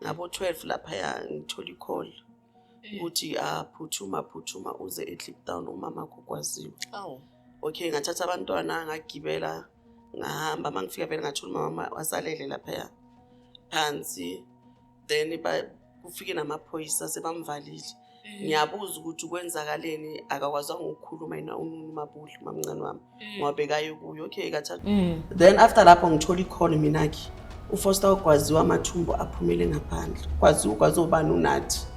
ngabo 12 lapha ngithola i-call ukuthi phuthuma uze eKliptown umama akho kwaziwe. Okay, ngathatha abantwana ngagibela ngahamba mangifika vele ngathola umama wasalele lapha phansi. Then kufike namaphoyisa sebamvalile. Ngiyabuza ukuthi kwenzakaleni, akakwazanga ukukhuluma yena uMabuli mamncane wami ngoba bekayo kuyo. Okay, kathatha. Then after lapho ngithola i-call mina-ke uFoster ukwaziwa amathumbu aphumele ngaphandle. Kwaziwa ubani unathi.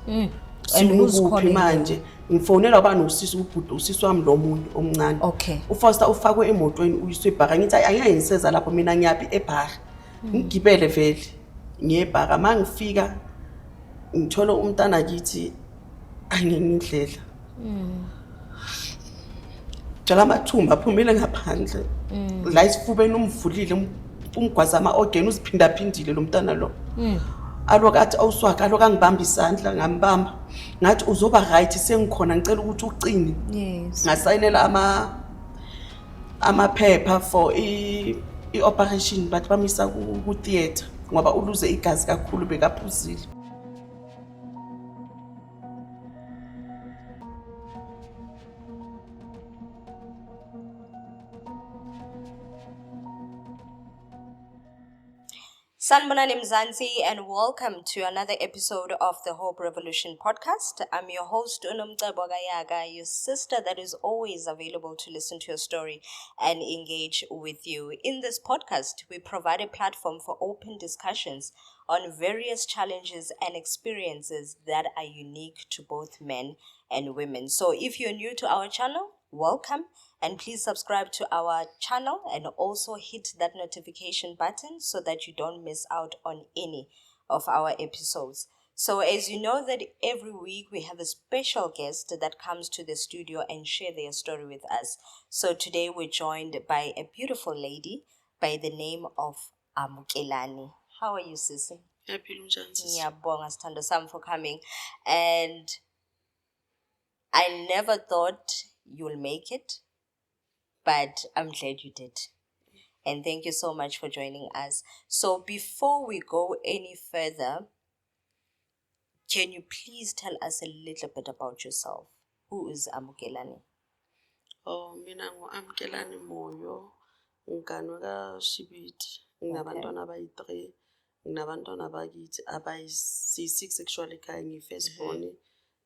Andikuphi manje ngifonela ubani usisi wami lo muntu omncane. Okay. uFoster ufakwe emotweni uyiswe eBhaka. Ngithi angeke ngiseza lapho mina ngiyapi eBhaka. Ngigibele vele ngiyeBhaka mangifika ngithola umntana kithi angengindlela. Jala amathumbu aphumele ngaphandle. La isifubeni umvulile umgwaza ama-organ uziphindaphindile lo mntana lo. Alokathi awuswaka aloka ngibamba isandla ngambamba ngathi uzoba right sengikhona ngicela ukuthi ucine. Yes. Ngasayinela amaphepha for i-operation but bamisa ku theater ngoba uluze igazi kakhulu bekaphuzile. Sanibonani Mzansi, and welcome to another episode of the Hope Revolution podcast. I'm your host, Unomcebo Gayaga, your sister that is always available to listen to your story and engage with you. In this podcast, we provide a platform for open discussions on various challenges and experiences that are unique to both men and women. So if you're new to our channel, welcome, and please subscribe to our channel and also hit that notification button so that you don't miss out on any of our episodes. So as you know that every week we have a special guest that comes to the studio and share their story with us. So today we're joined by a beautiful lady by the name of Amukelani. How are you, Sisi? Happy Mjansi. Ngiyabonga Sithando Sam for coming. And I never thought you'll make it, but I'm glad you did. And thank you so much for joining us. So before we go any further, can you please tell us a little bit about yourself? Who is Amukelani? Mina ngu-Amukelani Moyo, ngigane kaShibiti. Nginabantwana abayi-3, nginabantwana bakithi abayi-6 actually ekhaya ngi-first born.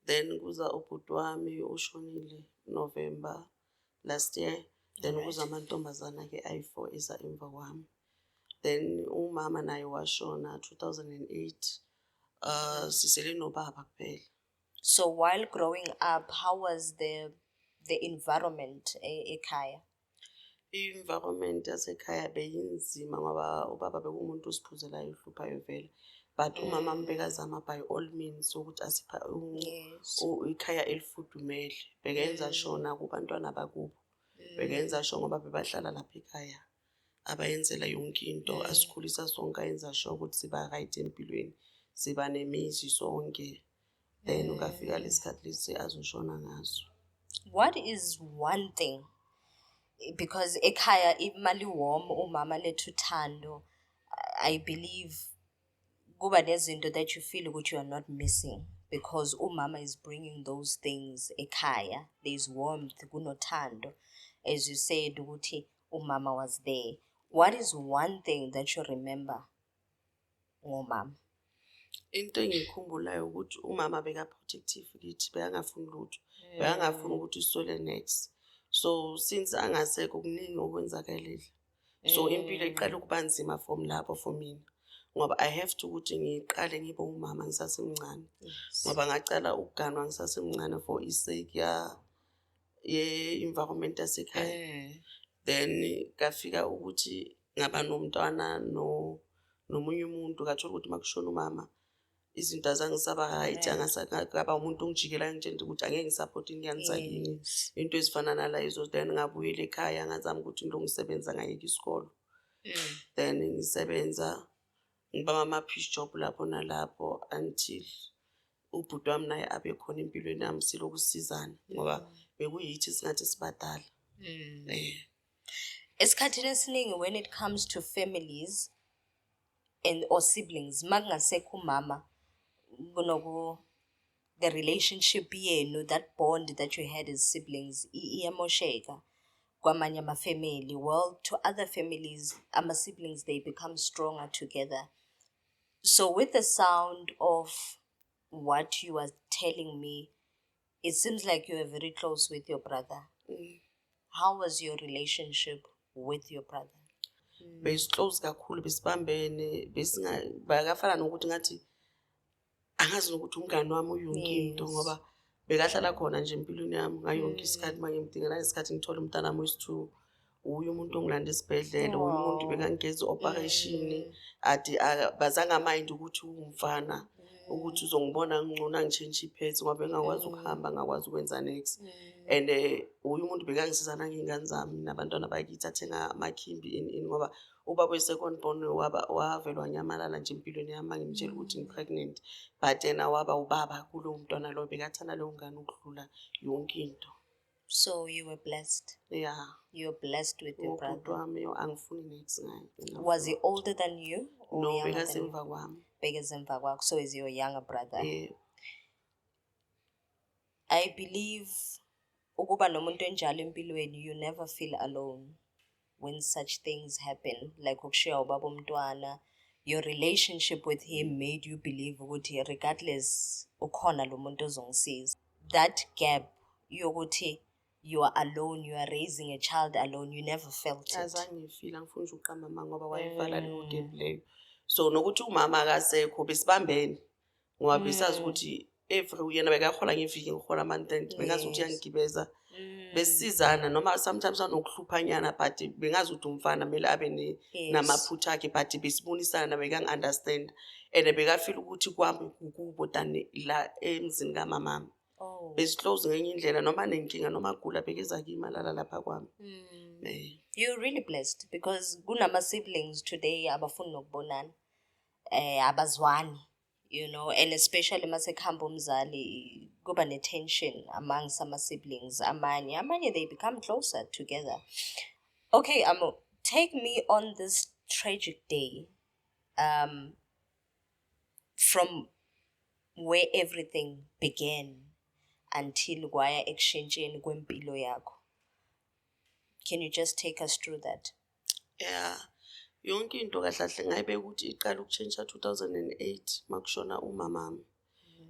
Then kuza ubhuti wami ushonile November last year. Then kuza amantombazana ke ayi-4 eza emva kwami. Then umama naye washona 2008. Sisele nobaba kuphela. So while growing up, how was the environment ekhaya? I-environment yasekhaya beyinzima ngoba ubaba bekumuntu osiphuzelayo uhluphayo vele. But umama mbekazama by all means ukuthi asipha ikhaya elifudumele. Bekenza shona kubantwana bakubo. Bekenza sho ngoba bebahlala lapha ekhaya. Abayenzela yonke into asikhulisa sonke ayenza sho ukuthi siba right empilweni. Siba nemizi sonke. Then ungafika lesikhathi lesi azoshona ngaso. What is one thing? Because ekhaya imali warm umama lethu Thando, I believe kuba nezinto that you feel which you are not missing because umama is bringing those things ekhaya. There's warmth, kunothando. As you said, ukuthi umama was there. What is one thing that you remember ngomama? Into engikhumbulayo ukuthi umama beka protective kithi, bekangafuni lutho. Bekangafuni ukuthi isole next. So since angasekho kuningi okwenzakalile. So impilo iqala ukuba nzima from lapho for mina. Ngoba I have to ukuthi ngiqale ngibe umama ngisasemncane. Ngoba ngacala ukuganwa ngisasemncane for isake ye environment yasekhaya. Then kafika ukuthi ngaba nomntwana nomunye umuntu kathola ukuthi makushona umama izinto azangisaba right angasakaba umuntu ongijikela nje ukuthi angeke ngisupport ingane zakini into ezifana nalezo. Then ngabuyela ekhaya ngazama ukuthi ngilungisebenza ngayeka isikolo. Then ngisebenza ngibama ama-piece job lapho nalapho until ubhuti wami naye abe khona empilweni yami siloku sisizana ngoba bekuyithi singathi sibadala. Esikhathini esiningi when it comes to families and or siblings makungasekho umama the relationship yenu, that bond that you had as siblings, iyamosheka kwamanye ama-family. Well, to other families, ama-siblings, they become stronger together. So with the sound of what you are telling me, it seems like you are very close with your brother. How was your relationship with your brother? Besiclose kakhulu, besibambene, bakafana nokuthi ngathi angazi nokuthi umngane wami uyonke into ngoba bekahlala khona nje empilweni yami ngayo yonke isikhathi manje ngidinga ngesikhathi ngithola umntana wami wesi-2. Uye umuntu ongilanda esibhedlela, uye umuntu bekangeza operation ati bazange mind ukuthi umfana ukuthi uzongibona ngcono angitshentshe iphethe ngoba bengakwazi ukuhamba, ngakwazi ukwenza next. And uye umuntu bekangisiza nangey'ngane zami nabantwana bakithi athenga amakhimbi ini ngoba ubaba we-second born wavelwa nyamalala nje empilweni yami mangimtshela ukuthi ngi-pregnant, but yena waba ubaba kulowo mntwana loyo, bekathanda leyo ngane ukudlula yonke into. So you were blessed. Yeah. You were blessed with your brother. Angifuni next ngayo. Was he older than you? Or No, younger than you? bekasemva kwami. Bekasemva kwakho. So is your younger brother? Yeah. I believe ukuba nomuntu enjalo empilweni, you never feel alone when such things happen. Like ukushiya ubaba umntwana, your relationship with him made you believe ukuthi regardless ukhona lo muntu ozongisiza. That gap yokuthi you are alone, you are raising a child alone, you never felt it. Azange ngifila, ngifuna nje uqamba mama ngoba wayevala leyo gap leyo. So nokuthi umama akasekho besibambene ngoba besazi ukuthi every yena bekahola ngeviki ngihola ama-10, bengazi ukuthi uyangigibeza. Besizana noma sometimes anokuhluphanyana but bengazi ukuthi umfana kumele abe namaphutha akhe, but besibonisana bekangi-understand and bekafila ukuthi kwami kukubo than la emzini kamamami. Besiclose ngenye indlela noma nenkinga noma agula bekeza kimi alala lapha kwami. You're really blessed because kunama siblings today abafuni nokubonana, abazwani, you know, and especially masekhamba umzali kuba ne-tension amongst ama siblings. Amanye they become closer together. Okay, take me on this tragic day, from where everything began until kwaya ekshintsheni kwempilo yakho. Can you just take us through that? Yeah. Yonke into kahle ngayibeka ukuthi iqala ukutshentsha 2008 makushona umamami.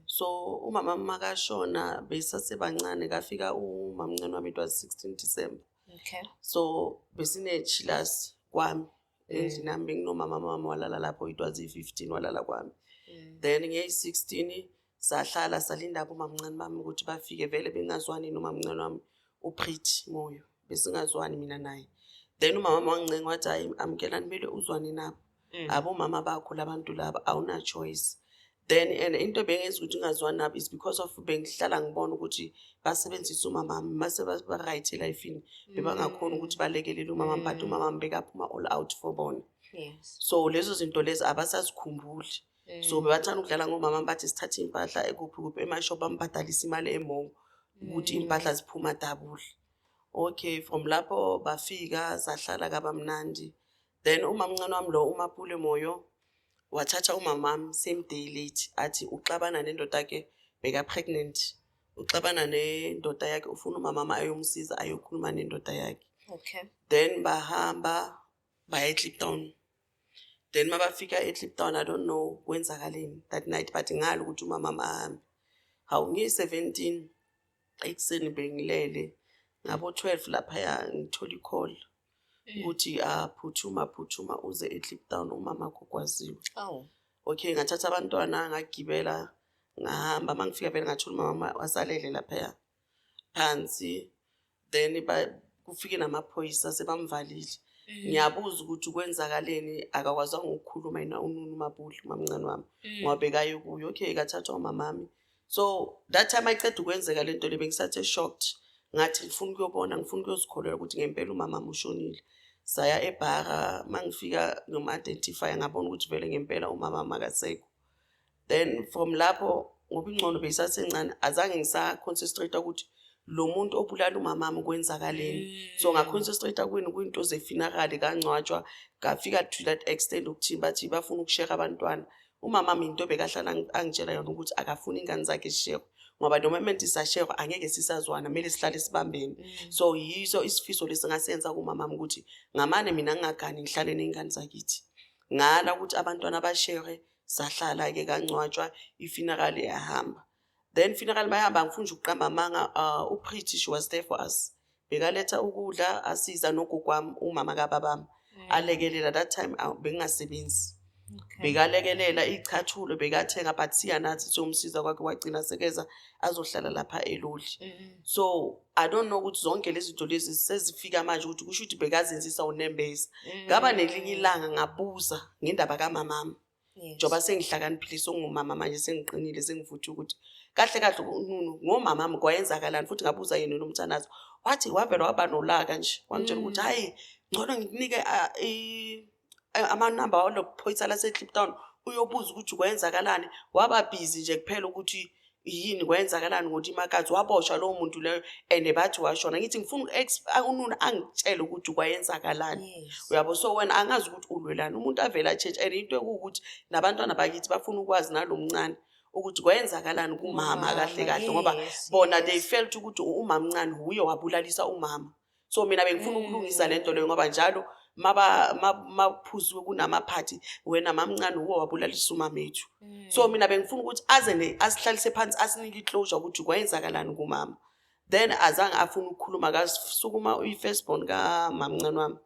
So umamami makashona besasebancane, kafika umamncane wami, it was 16 December. Okay. So besine-chillers kwami endlini nami, benginomama mama walala lapho, it was 15 walala kwami. Then ngeyi-16 sahlala salinda umamncane bami ukuthi bafike, vele bengazwani nomamncane wami uPretty Moyo, besingazwani mina naye. Then umama wangincenga wathi hayi amkela nimele uzwane nabo, abomama bakho labantu laba awuna choice. Then and into bengenza ukuthi ngazwani nabo is because of bengihlala ngibona ukuthi basebenzisa umama mase ba right elifini, bebangakhona ukuthi balekelele umama, but umama bekaphuma all out for bona. Yes. So lezo zinto lezi abasazikhumbuli. So bebathanda ukudlala ngomama bathi sithatha impahla ekuphi emashop ambhadalisa imali emongo ukuthi impahla ziphuma double. Okay, from lapho bafika sahlala kabamnandi. Then umamncane wami lo uMapule Moyo wathatha umamami same day late, athi uxabana nendoda yakhe, beka pregnant, uxabana nendoda yakhe, ufuna umamama ayomsiza ayokhuluma nendoda yakhe. Okay. Then bahamba baya eKliptown. Then mabafika eKliptown, I don't know kwenzakaleni that night, but ngalo ukuthi umamama ahambe. Hawu ngiyi-17 ekuseni bengilele, ngabo 12 lapha ngithola i-call ukuthi phuthuma uze eKliptown, umama akho kwaziwe. Oh. Okay, ngathatha abantwana ngagibela ngahamba, mangifika vele ngathola umama wasalele lapha phansi. Then kufike namaphoyisa sebamvalile. Ngiyabuza ukuthi kwenzakaleni, akakwazanga ukukhuluma yena uMapule umamncane wami ngoba bekayo kuyo. Okay, kathathwa umamami. So that time ayiqeda ukwenzeka lento le bengisathe shocked, ngathi ngifuna ukuyobona, ngifuna ukuyozikholela ukuthi ngempela umamami ushonile. Saya ebhara, mangifika ngom-identify ngabona ukuthi vele ngempela umamami akasekho. Then from lapho ngoba ingcono beyisasencane azange ngisa-concentrate ukuthi lo muntu obulala umamami kwenzakaleni. So nga-concentrate kwinto zefinakali, kangcwatshwa, ngafika to that extent ukuthi bathi bafuna ukushare abantwana umama into bekahlala angitshela yona ukuthi akafuni ingane zakhe zishekwe ngoba the moment isashekwa angeke sisazwana kumele sihlale sibambene. So yiso isifiso lesingasenza kumama ukuthi ngamane mina ngingagani ngihlale nezingane zakithi ngala ukuthi abantwana bashekwe sahlala ke kancwatshwa ifuneral yahamba. Then funeral bayahamba ngifuna ukuqamba amanga uPretty she was there for us. Bekaletha ukudla asiza nogogo umama kababami alekelela that time bengasebenzi. Bekalekelela ichathulo bekathenga but siya nathi somsiza kwakhe wagcina sekeza azohlala lapha eLoli. So I don't know ukuthi zonke lezi zinto lezi sezifika manje ukuthi kusho ukuthi bekazenzisa uNembeza. Ngaba nelinye ilanga ngabuza ngendaba kaMamami. Njoba sengihlakaniphilisa ungumama manje sengiqinile sengivutha ukuthi kahle kahle uNunu ngomamami kwayenzakalani futhi ngabuza yena nomthanazo. Wathi wavela waba nolaka nje wangitshela ukuthi hayi ngcono ngikunike amanamba walophoyisa laseCliptown uyobuza ukuthi kwenzakalani waba busy nje kuphela ukuthi yini kwenzakalani ngothi iMakazi waboshwa lo muntu leyo and bathi washona. Ngithi ngifuna uNunu angitshele ukuthi kwenzakalani. Uyabo so wena angazi ukuthi ulwelani umuntu avela church and into ukuthi nabantwana bakithi bafuna ukwazi nalomncane ukuthi kwenzakalani kumama kahle kahle ngoba bona they felt ukuthi umama mncane huye wabulalisa umama. So mina bengifuna ukulungisa lento leyo ngoba njalo maphuziwe kunamaphathi wena mamncane uwo wabulalisa umama ethu. So mina bengifuna ukuthi asihlalise phansi asinike iclosure ukuthi kwenzakalani kumama. Then azange afuna ukukhuluma kasukuma uyifirstborn kamamncane wami.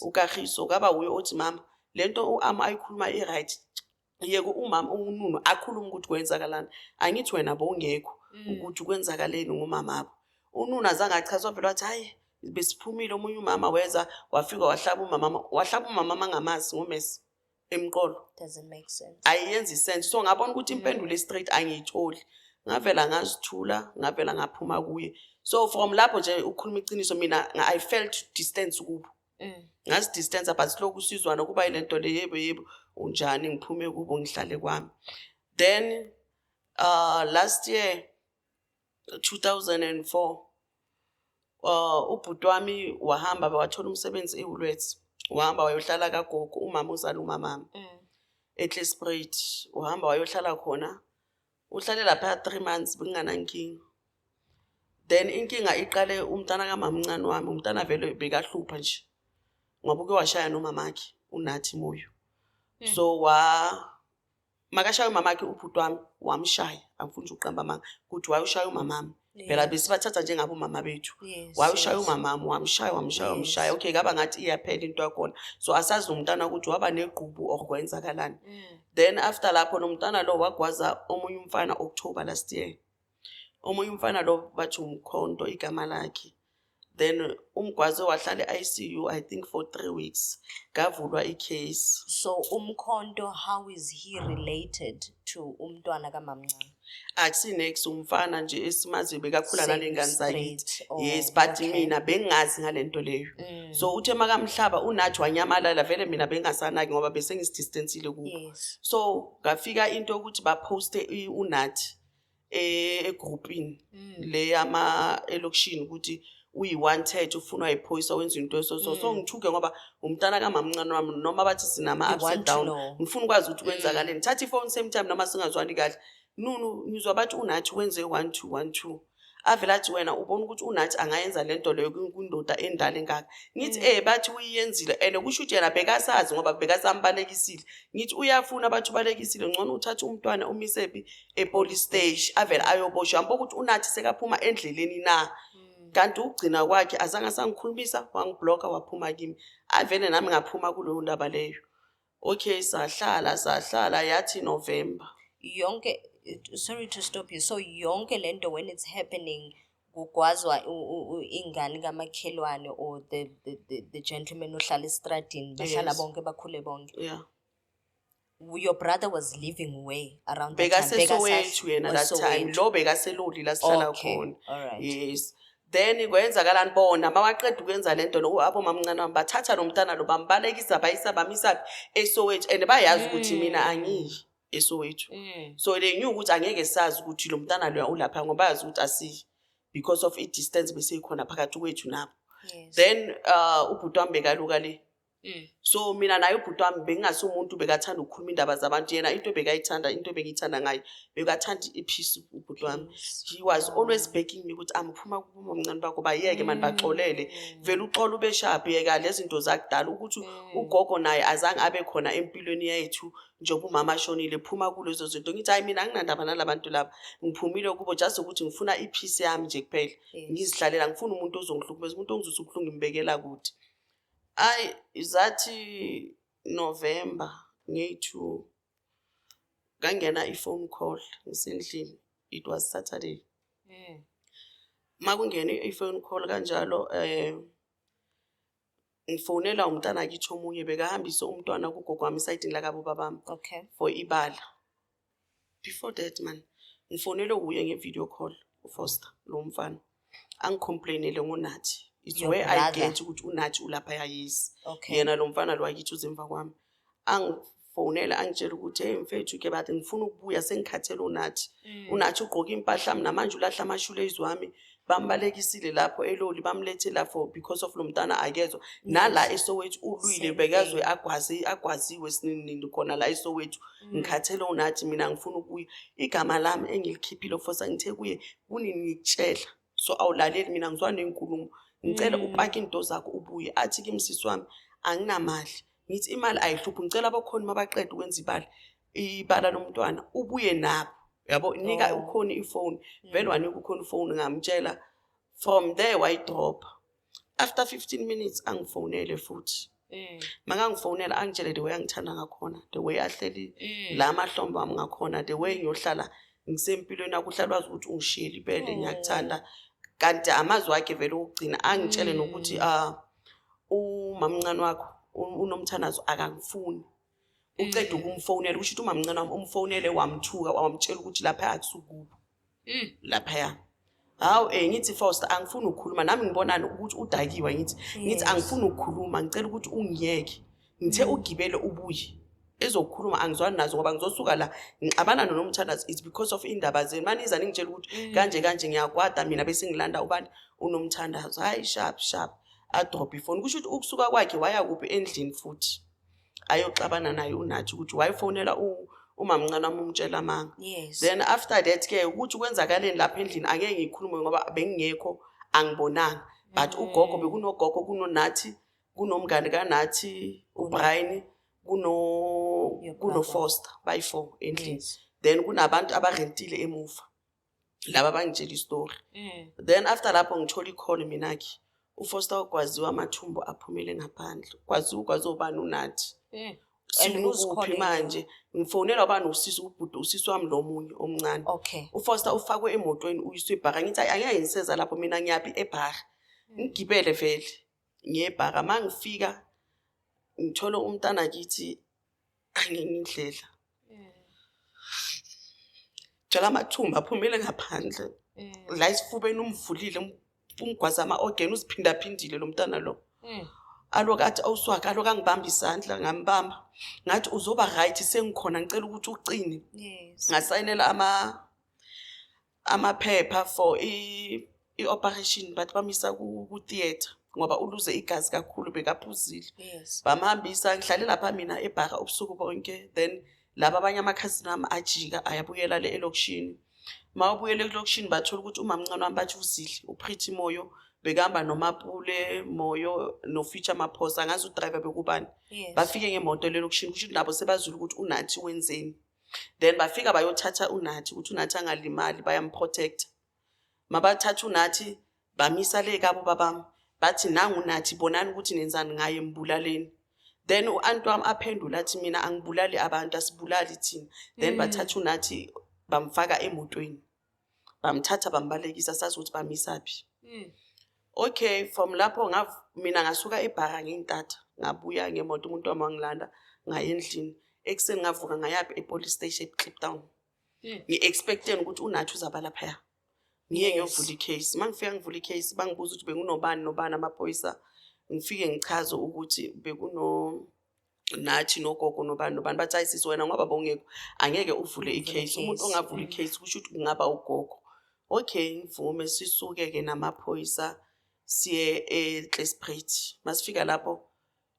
Ukagiso kaba uye othi mama lento ayikhuluma right yeke umama uNunu akhuluma ukuthi kwenzakalani. Angithi wena bongekho ukuthi kwenzakaleni ngomama apho. uNunu azange achazwa phela wathi hayi besiphumile omunye umama weza wafika wahlaba umama angamazi ngomesi emqolo. Doesn't make sense. Ayenzi sense. So ngabona ukuthi impendulo straight angiyitholi. Ngavela ngazithula ngavela ngaphuma kuye. So from lapho nje ukukhuluma iqiniso mina I felt distance kubo. Ngazi distance but lokhu usizwana kuba ilento le yebo unjani ngiphume kubo ngihlale kwami. Then last year 2004 ubhuti wami wahamba wathola umsebenzi eWoolworths. Wahamba wayohlala kagogo umama uzala umamami eClespruit. Uhamba wayohlala khona uhlale lapha 3 months benganankinga. Then inkinga iqale umntana kamamncane wami umntana vele bekahlupha nje ngoba uke washaya nomamakhe uNathi Moyo. So makashaya umamakhe ubhuti wami wamshaya angifuni ukuqamba amanga ukuthi wayushaya umamami. Phela besibathatha njengabo mama bethu. Wayushaya umamami wamshaya. Okay kaba ngathi iyaphela into yakona. So asazi umntana ukuthi waba negqubu okwenzakalani. Then after lapho nomntana lo wagwaza omunye umfana October last year. Omunye umfana lo bathi uMkhonto igama lakhe. Then umgwazo wahlala ICU I think for 3 weeks. Gavulwa icase. So uMkhonto, how is he related to umntwana kaMamncane? Akusinex umfana nje esimazi bekakhula nalengane zakithi. Yes but mina bengazi ngalento leyo. So uthe makamhlaba uNathi wanyamalala vele mina bengasanaki ngoba bese ngisidistancile kubo. So ngafika into ukuthi baposte uNathi egroupini le ama elokishini ukuthi uyi-wanted ufunwa iphoyisa wenza into so ngithuke ngoba umntana kaMamncane wami noma bathi sinama ups and down ngifuna ukwazi ukuthi kwenzakaleni. Thatha ifone same time noma singazwani kahle. Nunu ngizwa bathi uNathi wenze 1212 avela athi wena ubona ukuthi uNathi angayenza lento leyo kundoda endala engaka. Ngithi bathi uyiyenzile and kusho ukuthi yena bekasazi ngoba bekasambalekisile. Ngithi uyafuna abathi balekisile ngcono uthatha umntwana umisepi epolice station avela ayoboshwa mbo ukuthi uNathi sekaphuma endleleni na. Kanti ugcina kwakhe azange sangikhulumisa wangiblocka waphuma kimi. Avele nami ngaphuma kuleyo ndaba leyo. Okay sahlala yathi November. Yonke sorry to stop you. So yonke lento when it's happening kugwazwa ingane kamakhelwane or the gentleman ohlala estradini bahlala bonke bakhule bonke. Yeah. Your brother was living where around that time? Bekasesowethu yena that time. Lo bekaseloli la sihlala khona. Alright. Yes. Then kwenzakalani bona mawaqeda ukwenza lento lo abo mamncane wami bathatha nomntana lo bambalekisa bayisa bamisa eSowethu and bayazi ukuthi mina angiyi eSowethu. So they knew ukuthi angeke sazi ukuthi lo mntana lo ulapha ngoba bayazi ukuthi asi because of distance bese ikhona phakathi kwethu nabo. Then ubhuti wami bekaluka le So mina naye ubhuti wami bengingasumuntu bekathanda ukukhuluma indaba zabantu, yena into bengiyithanda ngayo bekathanda ipeace ubhuti wami. He was always begging me ukuthi amphuma kubo omncane bakho bayeke manje baxolele, vele uxolo ube sharp, yeka lezi zinto zakudala ukuthi ugogo naye azange abe khona empilweni yethu njengoba umama ashonile, phuma kulezo zinto. Ngithi hayi mina anginandaba nalabantu laba, ngiphumile kubo just ukuthi ngifuna ipeace yami nje kuphela, ngizihlalela, ngifuna umuntu ozongihlukumeza, umuntu ongizwisa ubuhlungu ngimbekela kude. Zathi November nge-2 ngangena i-phone call ngisendlini, it was Saturday. Makungene i-phone call kanjalo ngifonela umntana kithi omunye bekahambisa umntwana kugogo wami esayidini lakabo babami for ibala. Before that man ngifonele uye nge-video call uFoster lo mfana angicomplainele ngoNathi. It's where I get ukuthi uNathi ulapha yayisi. Yena lo mfana lo wakithi uzemva kwami angifonela angitshela ukuthi hey mfethu ke bathi ngifuna ukubuya sengikhathele uNathi. uNathi ugqoka impahla mina manje ulahla amashulezi wami, bambalekisile lapho eloli bamlethe lapho because of lo mntana akezwe nala eSoweto ulwile bekazwe agwaziwe sinini khona la eSoweto. Ngikhathele uNathi mina ngifuna ukuya, igama lami engilikhiphile Fosa ngithe kuye kunini ngikutshela, so awulaleli mina ngizwa nenkulumo, ngicela upake into zakho ubuye. Athi ke msisi wami anginamali. Ngithi imali ayihluphi, ngicela abakhona mabaqeda ukwenza ibala lomntwana ubuye nabo, yabo nika ukhona ifone, vele wanika ukhona ifone ngamtshela. From there wayidrop. After 15 minutes angifonele futhi. Makangifonela angitshele the way angithanda ngakhona, the way ahleli la mahlombe wami ngakhona, the way ngiyohlala ngisempilweni akuhlalwa ukuthi ungishiyele ibele ngiyakuthanda. Kanti amazwi akhe vele ukugcina angitshele nokuthi umamncane wakho unomthanazo akangifuni. Uceda ukumfonela kusho ukuthi umamncane wami umfonele wamthuka wamtshela ukuthi lapha akusukubo. Lapha ya. Hawu ngithi Foster angifuni ukukhuluma nami ngibonana ukuthi udakiwe, ngithi angifuni ukukhuluma, ngicela ukuthi ungiyeke. Ngithe ugibele ubuye ezokukhuluma angizwani nazo ngoba ngizosuka la ngixabana nomthandazo. It's because of indaba zenu maniza ningitshela ukuthi kanje ngiyakwada mina bese ngilanda ubani unomthandazo. Hayi sharp a drop ifone. Kusho ukuthi ukusuka kwakhe waya kuphi endlini futhi ayoxabana naye uNathi ukuthi wayifonela umamncane wami umtshela manga. Then after that ke ukuthi kwenzakaleni lapha endlini angeke ngikhulume ngoba bengingekho angibonanga, but ugogo bekunogogo kunoNathi kunomngane kaNathi uBrian kuno Foster by 4 endlini. Then kunabantu abarentile emuva laba bangitshela istory. Then after lapho ngithola icall mina ke uFoster ukwaziwa amathumbu aphumele ngaphandle, kwazi ubani uNathi. Sikuphi manje ngifonela ubani usisi ubhuti usisi wami lo munye omncane. uFoster ufakwe emotweni uyiswe eBhara. Ngithi angeke ngiseza lapho mina ngiyapi eBhara, ngigibele vele ngeBhara. Mangifika ngithola umntana kithi angengindlela, jala amathumbu aphumele ngaphandle la isifubeni umvulile umgwaza ama-organ uziphindaphindile lo mntana lo. Alokathi awuswaka aloka ngibamba isandla ngambamba ngathi uzoba right sengikhona ngicela ukuthi ucine. Ngasayinela amaphepha for i-operation but bamisa ku theater ngoba uluze igazi kakhulu bekaphuzile. Bamhambisa ngihlale lapha mina eBhara ubusuku bonke. Then laba abanye amakhazini ami ajika ayabuyela le elokishini. Mawubuyele elokishini bathola ukuthi umamncane wami bathi uzile uPretty Moyo bekamba noMapule Moyo noFeature Maphosa ngazi udriver bekubani. Bafike ngemoto lelokishini kusho nabo sebazula ukuthi uNathi wenzeni. Then bafika bayothatha uNathi ukuthi uNathi angalimali bayamprotect. Mabathatha uNathi bamisa le kabo babami bathi nangu uNathi bonani ukuthi nenzani ngaye embulaleni. Then uAntu wami aphendula athi mina angibulali abantu asibulali thina. Then bathatha uNathi bamfaka emotweni bamthatha bambalekisa sazi ukuthi bamisaphi. Okay, from lapho mina ngasuka eBhara ngentatha ngabuya ngemoto umuntu wami wangilanda ngaye endlini. Ekseni ngavuka ngayapi epolice station eKliptown. Ngi-expecting ukuthi uNathi uzaba lapha. Ngiye ngiyovula icase. Mangifika ngivula icase bangibuza ukuthi bekunobani amaphoyisa. Ngifike ngichaza ukuthi bekuno Nathi nogogo nobani bathi ayisisi wena ngoba bongekho angeke uvule icase. Umuntu ongavula icase kusho ukuthi kungaba ugogo. Okay, ngivume sisuke ke namaphoyisa siye eKlespruit. Masifika lapho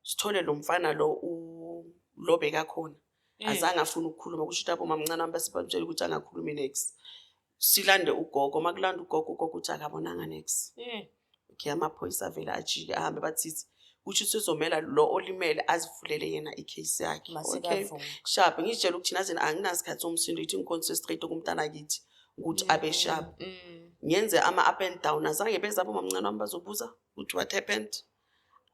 sithole lo mfana lo bekakhona azange afuna ukukhuluma kusho ukuthi abomamncane wami basibamtshela ukuthi angakhulumi next silande ugogo makulanda ugogo uthi akabonanga next okay amaphoyisa avela ajike ahambe bathithi kusho ukuthi sizomela lo olimele azivulele yena icase yakhe okay sharp ngitshela ukuthi thina zina anginasikhathi somsindo ithi ngiconcentrate kumntana kithi ukuthi abe sharp ngiyenze ama up and down azange beza abomamncane wami bazobuza ukuthi what happened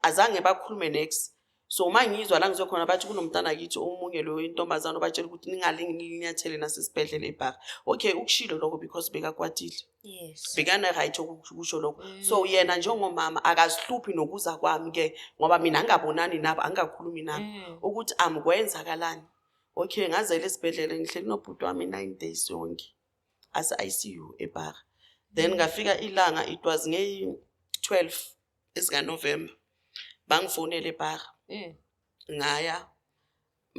azange bakhulume next so mangizwa la ngizokhona bathi kunomntana kithi omunye lo intombazana batshela ukuthi ningalinyathele nasesibhedlela eBhara okay ukushilo lokho because bekakwatile yes bekana right ukusho lokho so yena njengomama akazihluphi nokuza kwami ke ngoba mina angabonani nabo angakhulumi nabo ukuthi amkwenza kalani okay ngazela esibhedlela ngihleli nobhuti wami 9 days yonke as ICU eBhara then ngafika ilanga it was nge 12 esika November bangifonele eBhara ngaya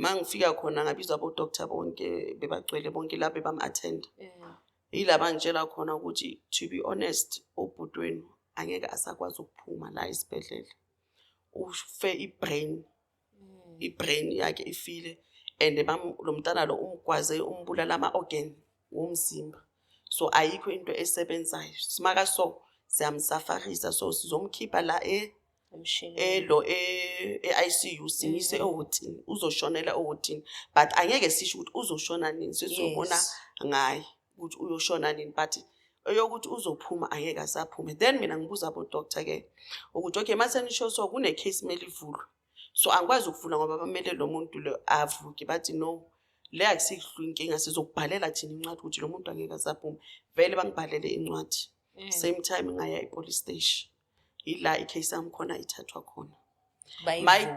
mangifika khona ngabizwa abo doctor bonke bebagcwele bonke lapho bam-attend yilaba ngitshela khona ukuthi to be honest ubhutweni angeke asakwazi ukuphuma la esibhedlela ufe ibrain yakhe ifile and lo mntana lo umgwaze umbulala ama-organ womzimba so ayikho into esebenzayo simaka so siyamsafarisa so sizomkhipha la ICU simise ehotini uzoshonela ehotini but angeke sisho ukuthi uzoshona nini sizobona ngaye ukuthi uyoshona nini but eyokuthi uzophuma angeke asaphume then mina ngibuza abo doctor ke ukuthi okay mase nisho so kune case mele ivulwe so angikwazi ukuvula ngoba bamele lo muntu lo avuke bathi no le akusihlwa inkinga sizokubhalela thina incwadi ukuthi lo muntu angeke asaphume vele bangibhalele incwadi same time ngaya epolice station ila icase yami khona ithathwa khona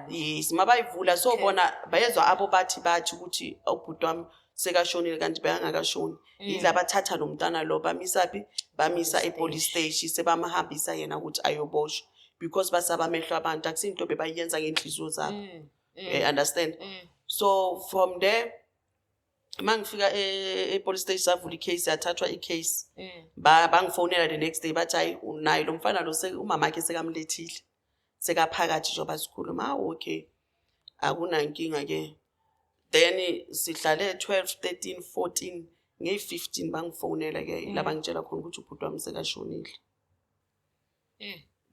yes mabayivula so bona bayezwa abo bathi ukuthi ubhuti wami sekashonile kanti bengakashoni yila bathatha lo mntana lo bamisa epolice station sebamahambisa yena ukuthi ayoboshwa because basabamehlo abantu akusinto bebayenza ngenhliziyo zabo understand so from there mangifika epolice station savula icase yathathwa icase bangifonela the next day bathi hayi unayo lo mfana lo umama wakhe sekamlethile sekaphakathi njengoba sikhuluma okay akunankinga ke then sihlale 12 13 14 nge-15 bangifonela ke la bangitshela khona ukuthi ubhuti wami sekashonile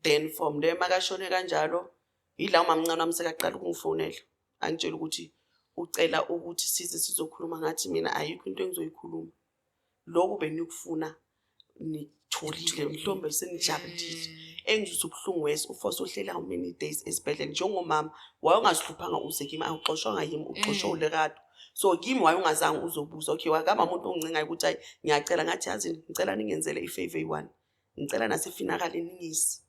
then from there makashone kanjalo yila umamncane wami sekaqala ukungifonela angitshela ukuthi ucela ukuthi size sizokhuluma ngathi mina ayikho into engizoyikhuluma lokho benikufuna nitholile mhlombe senijabulile engizwe ubhlungu wesi ufoso ohlela how many days esibhedlela njengomama wayengazihluphanga uze kimi awuxoshwanga yimi uxoshwa uLerato so kimi wayengazange uzobuza okay wakama umuntu ongincengayo ukuthi hayi ngiyacela ngathi yazi ngicela ningenzele ifavor one ngicela nasefinakali ningisi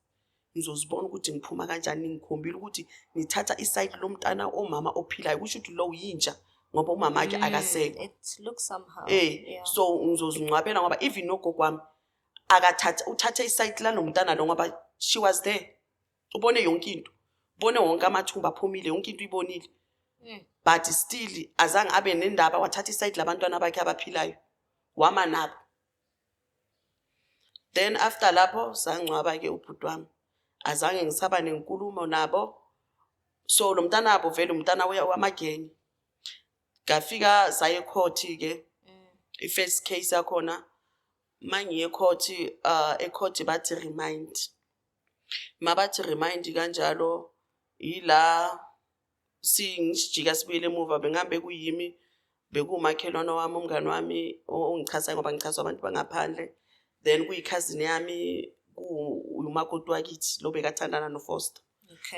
ngizozibona ukuthi ngiphuma kanjani ngikhombile ukuthi nithatha iside lomntana omama ophilayo kusho ukuthi lo yinja ngoba umama wakhe akasekho it looks somehow so ngizozingcwabela ngoba even nogogo wami uthathe iside lanomntana lo ngoba she was there ubone yonke into ubone wonke amathumba aphumile yonke into uyibonile but still azange abe nendaba wathatha iside labantwana bakhe abaphilayo wama nabo then after lapho sangcwaba ke ubhuti wami azange ngisaba nenkulumo nabo so lo mntana abo vele umntana wamagengi ngafika saye court ke i-first case yakhona mangiye court ecourt bathi remind kanjalo yila singijika sibuyele emuva bengambe kuyimi bekumakhelwana wami umngane wami ongichaza ngoba ngichazwa abantu bangaphandle then kuyikhazini yami umakoti wakithi lo bekathandana noFoster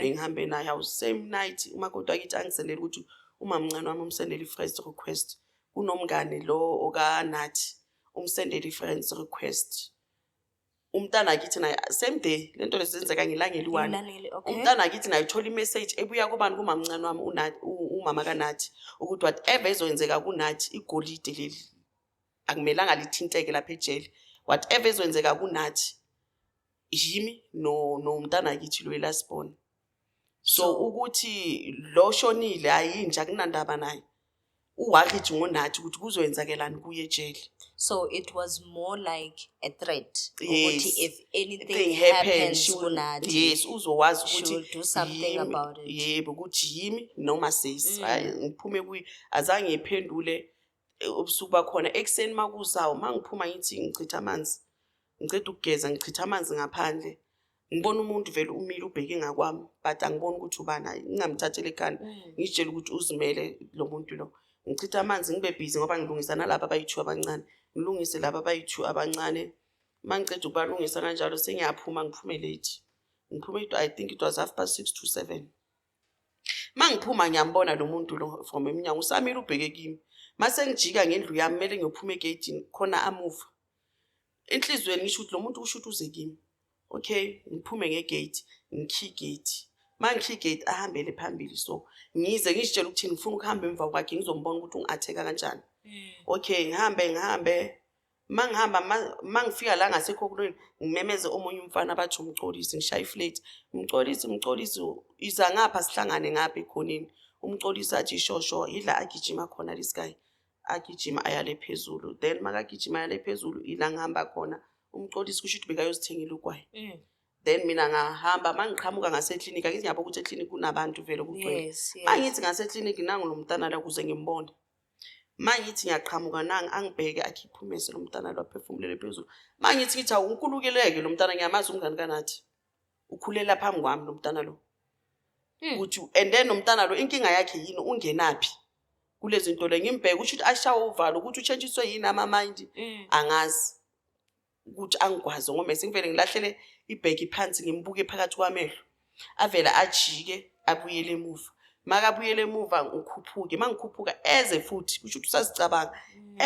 bengihambe naye same night umakoti wakithi angisendele ukuthi umamncane wami umsendele i-friend request kunomngane lo okanathi umsendele i-friend request umntana akithi naye same day lento lesenzeka ngelanga eli1 umntana akithi naye uthola i-message ebuya kubani kumamncane wami umama kanathi ukuthi whatever ezoyenzeka kunathi igolide leli akumelanga lithinteke lapha ejele whatever ezoyenzeka kunathi yimi nomntana akithi lo elasibona so ukuthi lo shonile ayinja kunandaba naye uwariji ngonathi ukuthi kuzoyenzakelani kuye ejele So it was more like a threat. Yes. If anything Thing happens, she will, kunathi, yes, uzokwazi she ukuthi will do something about it. yebo ukuthi yimi noma sesi ngiphume kuyi azange ngiphendule ubusuku bakhona ekseni makuzawo mangiphuma ngithi ngichitha amanzi ngicela ukugeza ngichitha amanzi ngaphandle ngibona umuntu vele umile ubheke ngakwami but angiboni ukuthi ubana ngingamthathele ekhanda ngitshela ukuthi uzimele lo muntu lo ngichitha amanzi ngibe busy ngoba ngilungisa nalabo abayi2 abancane ngilungise labo abayi2 abancane mangicela ukubalungisa kanjalo sengiyaphuma ngiphume late ngiphume I think it was 6:30 to 7 mangiphuma ngiyambona lo muntu lo from eminyango usamile ubheke kimi mase ngijika ngendlu yami mele ngiyophuma egate khona amuva enhlizweni ngisho ukuthi lo muntu usho ukuthi uze kimi okay ngiphume ngegate ngikhi gate mangikhi gate ahambele phambili so ngize ngishitshela ukuthi ngifuna ukuhamba emva kwakhe ngizombona ukuthi ungatheka kanjani okay ngihambe mangifika la ngasekho kulweni ngimemeze omunye umfana bathi umcolisi ngishaya iflate umcolisi iza ngapha sihlangane ngapha ekhoneni umcolisi athi shosho idla agijima khona this guy agijima ayale phezulu then makagijima ayale phezulu ila ngihamba khona umcolisi kusho ukuthi bekayozithengela ukwayi then mina ngahamba mangiqhamuka ngaseklinika ngithi ngiyabona ukuthi eklinika kunabantu vele kugcwele mangithi ngaseklinika nangu lo mntana la kuze ngimbone mangithi ngiyaqhamuka nangi angibheke akhiphumese lo mntana lo aphefumulele phezulu mangithi ngithi awunkulukeleke lo mntana ngiyamazi umngani kanathi ukhulela phambi kwami lo mntana lo ukuthi and then nomntana lo inkinga yakhe yini ungenapi kulezi zinto le ngimbheke ukuthi ashawa uvalo ukuthi uchantshiswe yini ama mind angazi ukuthi angikwazi ngoba sengivele ngilahlele ibheki phansi ngimbuke phakathi kwamehlo avela ajike abuyele emuva makabuyele emuva ngikhuphuke mangikhuphuka eze futhi kusho ukuthi usazicabanga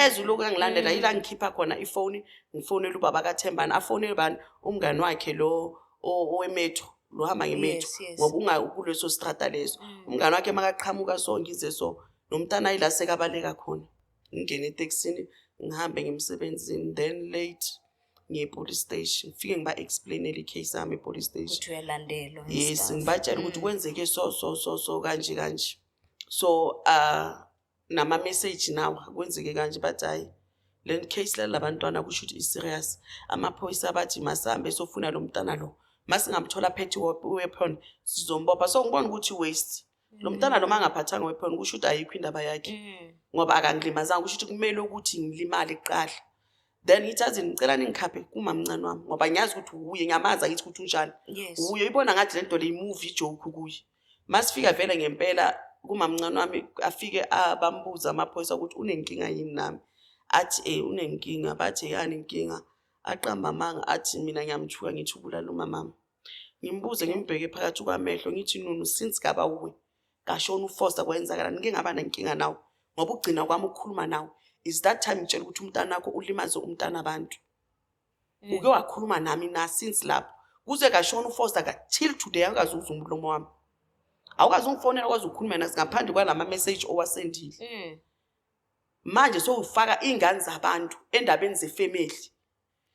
eze lokho angilandela yila ngikhipha khona ifoni ngifonela ubaba kaThembani afonele bani umngani wakhe lo owemetho lo hamba ngemetho ngoba kuleso strata leso umngani wakhe makaqhamuka so ngize so nomntana ayila sekabaleka khona ngingene eTaxini ngihambe ngemsebenzini then late ngiye police station ngifike ngiba explainele icase yami police station ukuthi uyalandelwa yes ngibatshela ukuthi kwenzeke so kanje so nama message nawo kwenzeke kanje bathi hayi le case la labantwana kusho ukuthi is serious amaphoyisa bathi masambe sofuna lo mntana lo masingamthola phethe weapon sizombopha so ngibona ukuthi waste lo mntana lo mangaphathanga weapon kusho ukuthi ayikho indaba yakhe ngoba akangilimazanga kusho ukuthi kumele ukuthi ngilimale kuqala then ithazi ngicela ningikhaphe kumamncane wami ngoba ngiyazi ukuthi uye ngiyamaza ngithi ukuthi unjani uye ibona ngathi lento le movie joke kuye masifika vele ngempela kumamncane wami afike abambuza amaphoyisa ukuthi unenkinga yini nami athi unenkinga bathi yani inkinga aqamba amanga athi mina ngiyamthuka ngithi ubulala umama ngimbuze ngimbheke phakathi kwamehlo ngithi nunu since kaba uwe kashona uFoster kwenzakala ngike ngaba nenkinga nawe ngoba ugcina kwami ukukhuluma nawe is that time ngitshela ukuthi umntana wakho ulimaze umntana abantu uke wakhuluma nami na since lapho kuze kashona uFoster till today akazuzwa umlomo wami awukazi ungifonela kwazi ukukhuluma nathi ngaphandle kwalama message owasendile manje so ufaka ingane zabantu endabeni zefamily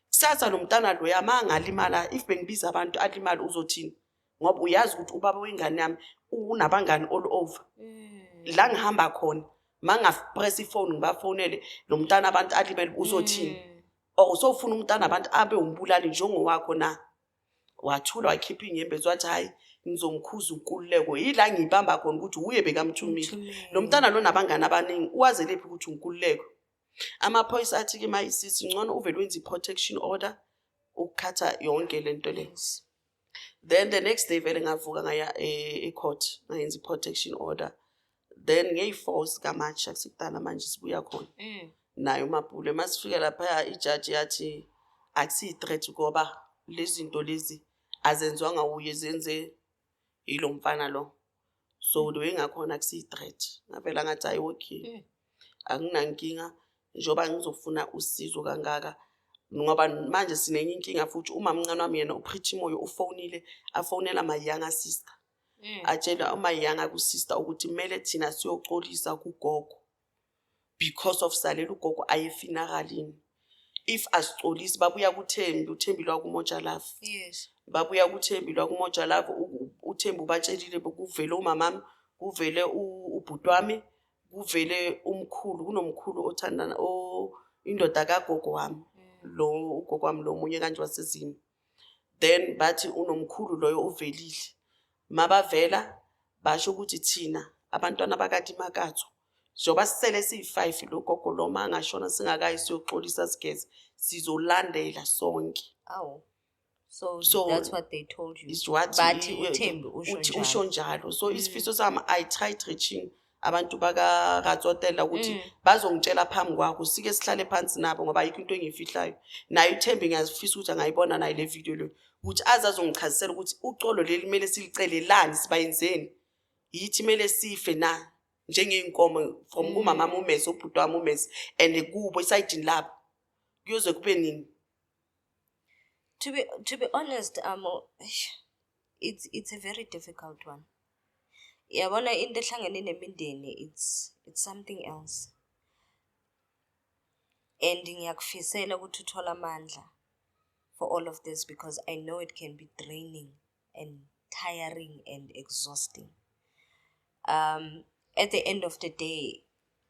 kusasa lo mntana lo yamangalimala if bengibiza abantu alimala uzothini ngoba uyazi ukuthi ubaba wengane yami unabangani all over la ngihamba khona mangapress ifone ngibafonele lo mntana abantu alimele uzothini sofuna umntana abantu abe umbulali njengowakho na wathula wakhipha inyembezi wathi hayi ngizomkhuza unkululeko yila ngibamba khona ukuthi uye bekamthumile lo mntana lo nabangani abaningi uwaze lephi ukuthi unkululeko amaphoyisa athi ke mayisisi ngcono uvele wenza protection order ukukhatha yonke lento le then the next day vele ngavuka ngaya ecourt ngayenza protection order then ngeyi4 kaMarch asikudala manje sibuya khona nayo mabhule masifika lapha ijudge yathi akusi threat ngoba lezi zinto lezi azenzwanga uye zenze yilo mfana lo so lo engakhona akusi threat ngavela ngathi hayi okay anginankinga njoba ngizofuna usizo kangaka ngoba manje sinenye inkinga futhi umamncane wami yena uPretty Moyo ufonile afonela my younger sister atshela my younger sister ukuthi kumele thina siyoxolisa kugogo because of salela ugogo aye funeralini if asixolisi babuya uThembi lwa kuMoja Love babuya uThembi lwa kuMoja Love uThembi ubatshelile bekuvele umamami kuvele ubhuti wami kuvele umkhulu kunomkhulu othandana indoda kagogo wami lo ugogo wami lo munye kanje wasezini. Then bathi unomkhulu loyo uvelile. Mabavela basho ukuthi thina abantwana bakade Makatho njoba sisele siyi5 lo gogo lo mangashona singakayi siyoxolisa sigeze sizolandela sonke. Aw. So that's what they told you. Bathi uThembi usho njalo. So isifiso sami I tried reaching abantu baka Ratsotela ukuthi bazongitshela phambi kwakho sike sihlale phansi nabo ngoba ayikho into engifihlayo. Naye uThembi ngiyazifisa ukuthi angayibona nayo le video le ukuthi azazongichazisela ukuthi uxolo leli kumele silicelelani sibayenzeni. Yithi kumele sife na njengeenkomo from kumama uMesi ubhuti wami uMesi and kubo isayidini labo. Kuyoze kube nini? To be honest, it's a very difficult one. Yabona into ehlangene nemindeni it's something else. And ngiyakufisela ukuthi uthola amandla for all of this because I know it can be draining and tiring and exhausting. At the end of the day,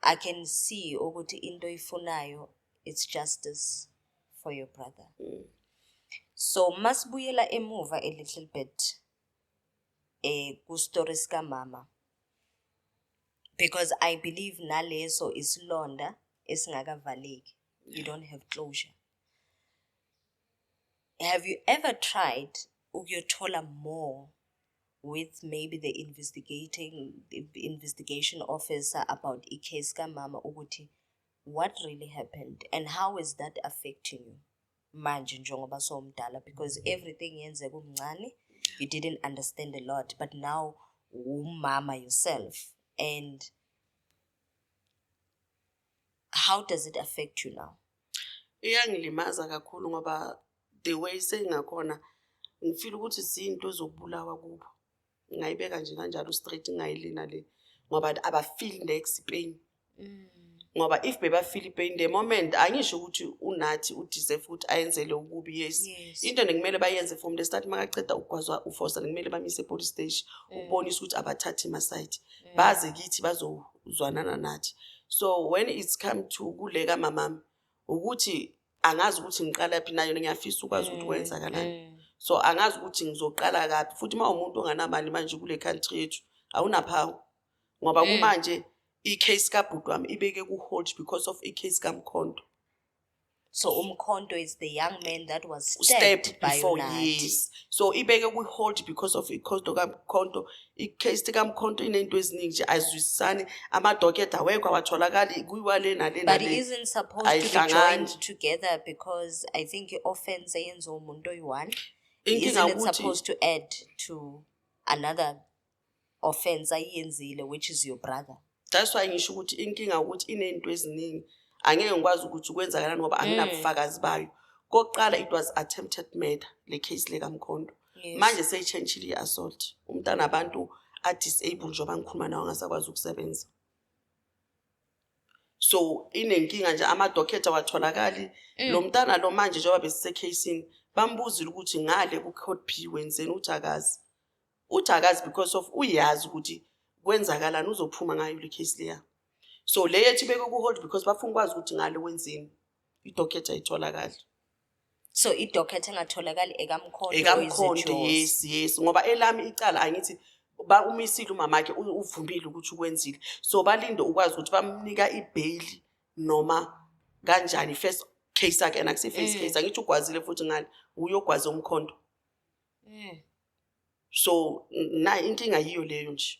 I can see ukuthi into ifunayo it's justice for your brother. So masibuyela emuva a little bit ku stories ka mama, because I believe naleso isilonda esingakavaleki. You don't have closure. Have you ever tried ukuyothola more with maybe the investigation officer about icase ka mama ukuthi what really happened and how is that affecting you manje njengoba somdala, because everything yenzeka umncane, you didn't understand a lot, but now mama yourself, and how does it affect you now? Iyangilimaza kakhulu ngoba the way sengakhona ngifeel ukuthi izinto zokubulawa kubo ngayibeka nje kanjalo straight ngayilina le ngoba abafeel next pain. Ngoba if beba feel pain the moment angisho ukuthi unathi udeserve ukuthi ayenzele ukubi. Yes, into nekumele bayenze from the start makaceda ukugwazwa uFosa kumele bamise police station ubonisa ukuthi abathathi maside baze kithi bazozwanana nathi. So when it's come to kuleka mamami ukuthi angazi ukuthi ngiqala phi nayo ngiyafisa ukwazi ukuthi kwenzakalani. So angazi ukuthi ngizoqala kapi futhi umuntu onganamali manje kule country yethu awunaphawu ngoba kumanje icase kabhuti wami ibeke ku hold because of icase kaMkhonto. So Umkhonto is the young man that was stabbed by before Unathi. Yes. So ibeke ku hold because of icase kaMkhonto. Icase kaMkhonto inento eziningi nje azwisisani amadoketa awekho awatholakali kuyiwale nale But it isn't supposed to be joined together because I think offense eyenza umuntu oyi-one. Isn't it supposed to add to another offense ayenzile which is your brother? That's why ngisho ukuthi inkinga ukuthi inento eziningi angeke ngikwazi ukuthi kwenzakalani ngoba anginabufakazi bayo. Kokuqala it was attempted murder le case le kaMkhonto. Manje seyichangeile i-assault. Umntana abantu a-disable njengoba ngikhuluma nawo ngasakwazi ukusebenza. So inenkinga nje amadoketa watholakali lo mntana lo manje njengoba besisecasini bambuzile ukuthi ngale ku court P wenzeni uthakazi. Uthakazi because of uyazi ukuthi kwenzakalani uzophuma ngayo le case leya. So le yethi beke ku hold because bafuna ukwazi ukuthi ngale wenzeni. Idoketa itholakala. So idoketa engatholakali ekaMkhonto. EkaMkhonto yes ngoba elami icala angithi ba umisile umamakhe uvumile ukuthi ukwenzile. So balinde ukwazi ukuthi bamnika ibail noma kanjani first case yakhe nakusi first case angithi ugwazile futhi ngale uyogwaza uMkhonto. So na inkinga yiyo leyo nje.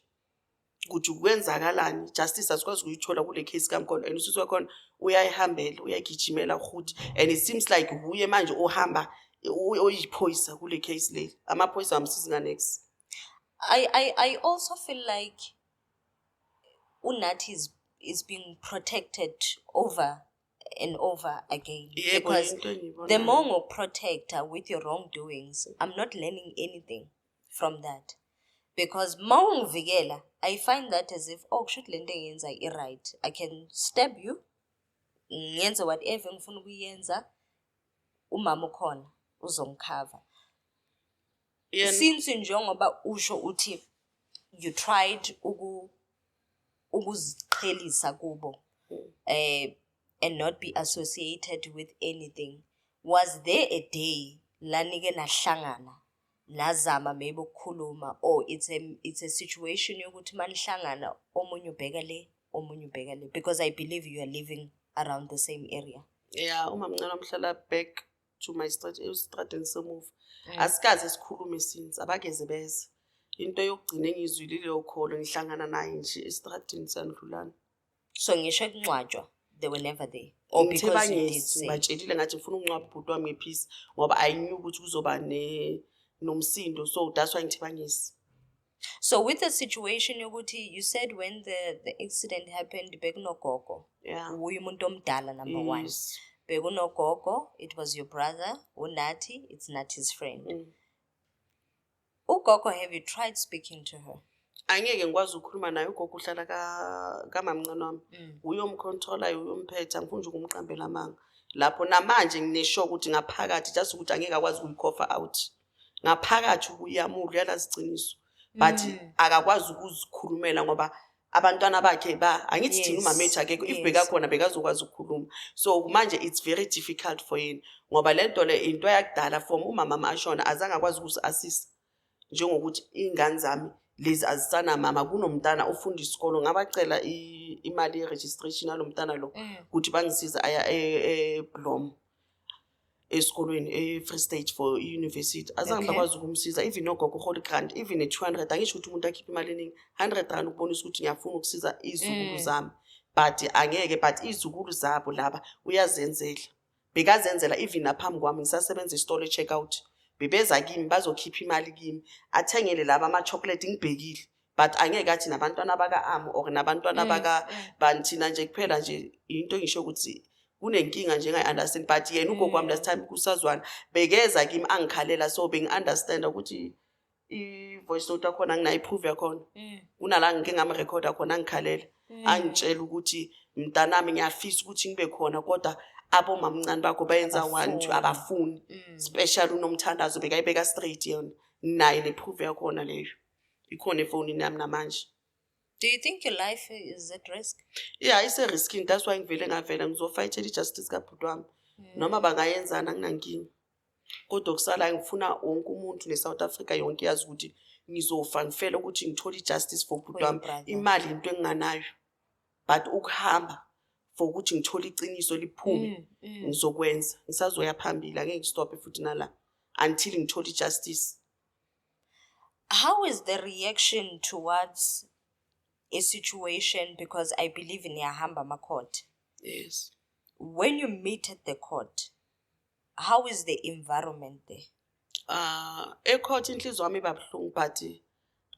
Ukuthi kwenzakalani justice asikwazi ukuyithola kule case kaMkhonto and usisi wakhona uyayihambela uyagijimela ukuthi and it seems like uye manje ohamba oyiphoyisa kule case le amaphoyisa amsizi nganex. I also feel like Unathi is being protected over and over again, because the more you protect her with your wrongdoings, I'm not learning anything from that. Because maungvikela, I find that as if should lende yenza right. I can stab you, ngenza whatever ngifuna ukuyenza, umama ukhona uzongcover. Since njengoba usho uthi you tried ukuziqhelisa kubo, and not be associated with anything. Was there a day la nike nahlangana nazama maybe ukukhuluma, or it's a situation yokuthi manihlangana omunye ubheka le omunye ubheka le, because I believe you are living around the same area? Yeah, umamncane wamhlala back to my estradeni semuva. Asikaze sikhulume since abageze beze. Into yokugcina engizwile leyo kholo ngihlangana naye nje estradeni sanidlulana. So ngisho ekungcwatshwa they were never there, or because you did say batshelile ngathi ngifuna ukungcwaba ubhuti wami ngepeace ngoba I knew ukuthi kuzoba nomsindo, so that's why ngithebangisi. So with the situation yokuthi, you said when the accident happened bekunogogo. Yeah. Uye umuntu omdala number one. Yes. Bekunogogo, it was your brother, uNathi, it's Nathi's friend. Ugogo, have you tried speaking to her? Angeke ngikwazi ukukhuluma naye ugogo uhlala kamamncane wami. Uyomcontrola uyomphetha angifuni nje ukumqambela amanga. Lapho namanje nginesho ukuthi ngaphakathi just ukuthi angeke akwazi ukuyikhofa out. Ngaphakathi uyamudla yalaziciniso. But akakwazi ukuzikhulumela ngoba abantwana bakhe angithi thina umamethu akekho, if beka khona bekazokwazi ukukhuluma. So manje it's very difficult for yena ngoba lento le into yakudala from umama ashona azange akwazi ukusi-assist njengokuthi ingane zami lezi azisana mama kunomntana ofunda isikolo ngabacela imali ye-registration yalomntana lo ukuthi bangisiza aya Blom esikolweni e-Free State for university. Azange bakwazi ukumsiza, even nogogo uhola grant, even 200. Angisho ukuthi umuntu akhipha imali eningi 100 rand ukubonisa ukuthi ngiyafuna ukusiza izukulu zami, but angeke. But izukulu zabo laba uyazenzela, bekazenzela even naphambi kwami ngisasebenza isitolo e-checkout. Bebeza kimi bazokhipha imali kimi athengele laba ama-chocolate ngibhekile, but angeke athi nabantwana baka-Amu or nabantwana baka-Bantina nje kuphela nje. Into ngisho ukuthi kunenkinga nje engayi-understand, but yena ugogo wami last time kusazwana bekeza kimi angikhalela, so bengi-understand ukuthi i-voice note akhona nginayiprove yakhona. Kunala ngike ngam-recorda khona angikhalela, angitshela ukuthi mntanami ngiyafisa ukuthi ngibe khona kodwa abomamncane bakho bayenza 1 2 abafuni, special unomthandazo bekayibeka straight yona. Naye neprove yakhona leyo ikhona efonini yami namanje. Do you think your life is at risk? Yeah, it's a risking. That's why ngivele ngavela ngizofayithela i-justice kabhuti wami. Noma bangayenzana nginankinga. Kodwa kusala ngifuna wonke umuntu ne-South Africa yonke yazi ukuthi ngizofa ngifela ukuthi ngithole i-justice for ubhuti wami. Imali into enginganayo, but ukuhamba for ukuthi ngithole iqiniso liphume ngizokwenza. Ngisazoya phambili, angeke ngistop futhi nala until ngithole i-justice. How is the reaction towards a situation, because I believe in Yahamba court? Yes. When you meet at the court, how is the environment there? E-court inhliziyo wami ibabuhlungu, but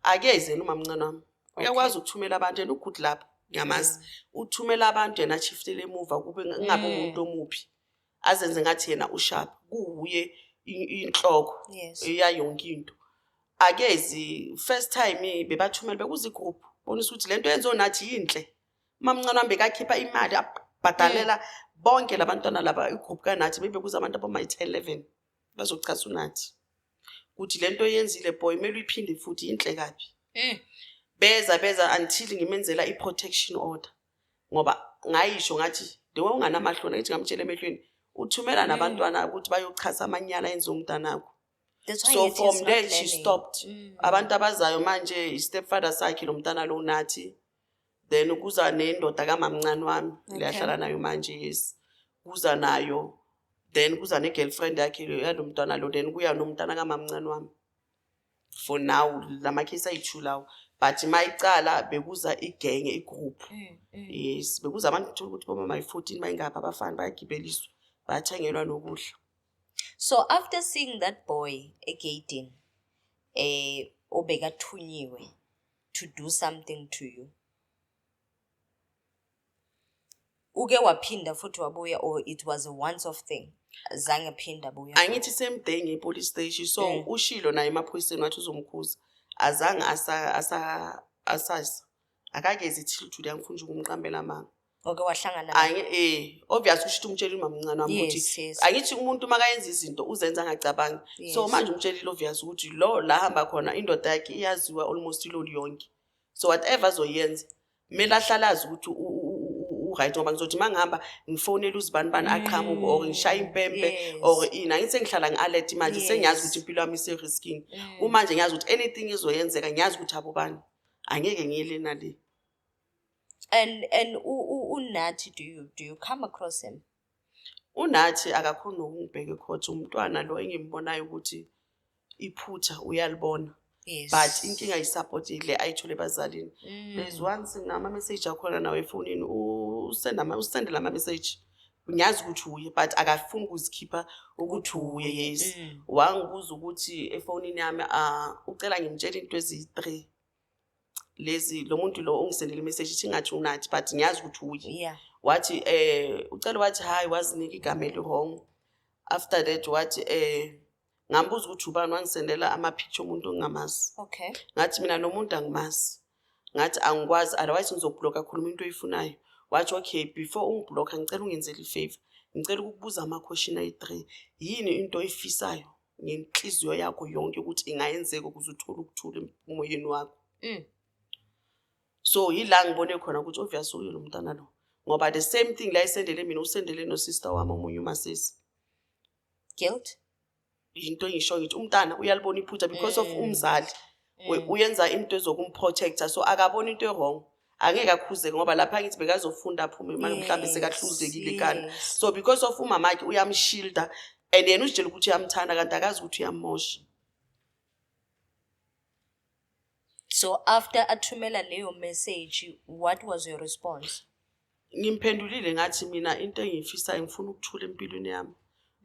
akeze nomamncane wami. Uyakwazi ukuthumela abantu yena ugood lapho ngiyamazi. Uthumela abantu yena shiftele emuva kube ngabe umuntu omuphi. Azenze ngathi yena usharp. Kuye inhloko yayonke into. Akezi first time bebathumela bekuza igroup. Bonisa ukuthi lento yenzo nathi yinhle. Mamncane wami bekakhipha imali abhadalela bonke labantwana laba igroup kanathi bekuza abantu aboma-10 11 bazochasa unathi. Ukuthi lento yenzile boy mele uyiphinde futhi yinhle kabi. Beza until ngimenzela i-protection order. Ngoba ngayisho ngathi dewe unganamahloni ngithi ngamtshela emehlweni uthumela nabantwana ukuthi bayochasa amanyala yenza umntanakho. So from there she stopped. Abantu abazayo manje i-stepfather sakhe lo mntana lo nathi. Then kuza nendoda kamamncane wami leyahlala nayo manje, yes. Kuza nayo. Then kuza ne-girlfriend yakhe yalo mntwana lo, then kuya nomntana kamamncane wami. For now lama case ayi-2 lawo. But mayicala bekuza igenge, igroup. Yes, bekuza abantu ukuthi boma 14 bayingapha abafana bayagibeliswa, bayathengelwa nokudla. So after seeing that boy again, obekathunyiwe to do something to you, uke waphinda futhi wabuya, or it was a once off thing? Zange phinda buya. Angithi same day nge-police station, so ushilo naye emaphoyiseni wathi uzomkhuza. Azange asazi. Akagezi till today angifuni nje ukumqambela amanga. Okay, wahlangana obviously ushithi umtshela umamncane wami ukuthi angithi umuntu makayenza izinto uzenza angacabangi. So manje umtshelile obvious ukuthi lo la hamba khona indoda yakhe iyaziwa almost iloli yonke. So whatever azoyenza mele ahlalazi ukuthi u-right ngoba ngizothi mangihamba ngifonele uzibanibani aqhamuke or ngishaya impempe or ina ngithi sengihlala ngi-alert manje sengiyazi ukuthi impilo yami ise-riskini kumanje ngiyazi ukuthi anything izoyenzeka ngiyazi ukuthi abobani angeke ngiyele nale. And uNathi, do you come across him? uNathi akakhona ukungibheka court umntwana lo engimbonayo ukuthi iphutha uyalibona. Yes. But inkinga yisupport ile ayithole bazalini. There's one thing nama message akhona nawe efonini usendela ama message. Ngiyazi ukuthi uye but akafuni ukuzikhipha ukuthi uye yes. Wangibuza ukuthi efonini yami ucela ngimtshele into ezi3. Lezi lo muntu lo ongisendele message singathi uNathi but ngiyazi ukuthi uye. Yeah. Wathi ucela wathi hayi wazinika igama elihong. After that wathi ngambuza ukuthi ubani wangisendela ama picture umuntu ongamazi. Okay. Ngathi mina nomuntu angimazi. Ngathi angikwazi otherwise ngizobhlocka khuluma into oyifunayo. Wathi okay before ungibhlocka ngicela ungenzele ifavor. Ngicela ukukubuza ama question ayi3. Yini into oyifisayo ngenhliziyo yakho yonke ukuthi ingayenzeka ukuze uthole ukuthula emoyeni wakho. So yila ngibone khona ukuthi obvious uyo lo mntana lo. Ngoba the same thing la isendele mina usendele no sister wami omunye uMasisi. Guilt? Into engisho ngithi umntana uyalibona iphutha because of umzali uyenza into ezokumprotector so akabona into wrong angeke akhuze ngoba lapha ngithi bekazofunda aphume mhlawumbe sekahluzekile kana so because of umama wakhe uyamshielda and yena ujele ukuthi uyamthanda kanti akazi ukuthi uyamosha. So after athumela leyo message, what was your response? Ngimphendulile ngathi mina into engifisayo ngifuna ukuthula empilweni yami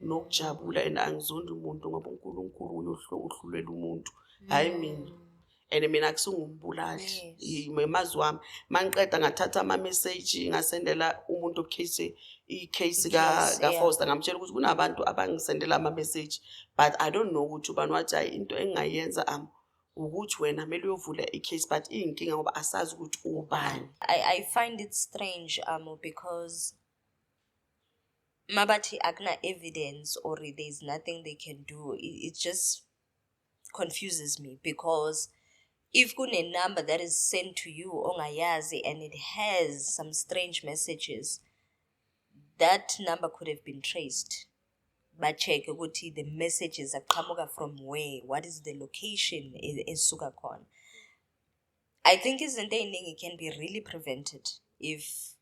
nokujabula and angizondi umuntu ngoba uNkulunkulu uhlulela umuntu hayi mina and mina akusungumbulali yemazi wami mangiqeda ngathatha ama message ngasendela umuntu i-case ka Foster ngamtshela ukuthi kunabantu abangisendela ama message but I don't know ukuthi ubani wathi hayi into engayenza ukuthi wena kumele uyovula i-case but inkinga ngoba asazi ukuthi ubani. I find it strange because mabati akna evidence or there's nothing they can do. It just confuses me because if kune number that is sent to you ongayazi and it has some strange messages, that number could have been traced. But check ukuthi the messages aqhamuka from where, what is the location esuka khona. I think izinto eziningi can be really prevented if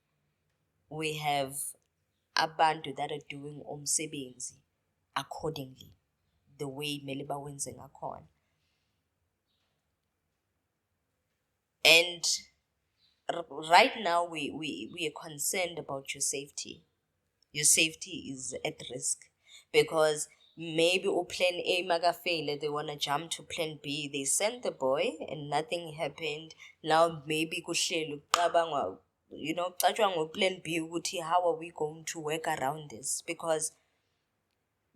we have abantu that are doing umsebenzi accordingly the way mele bawenze ngakhona. And right now we are concerned about your safety. Your safety is at risk because maybe plan A magafele, they want to jump to plan B. They sent the boy and nothing happened. Now maybe kuhlelo cabanga plan B ukuthi how are we going to work around this? Because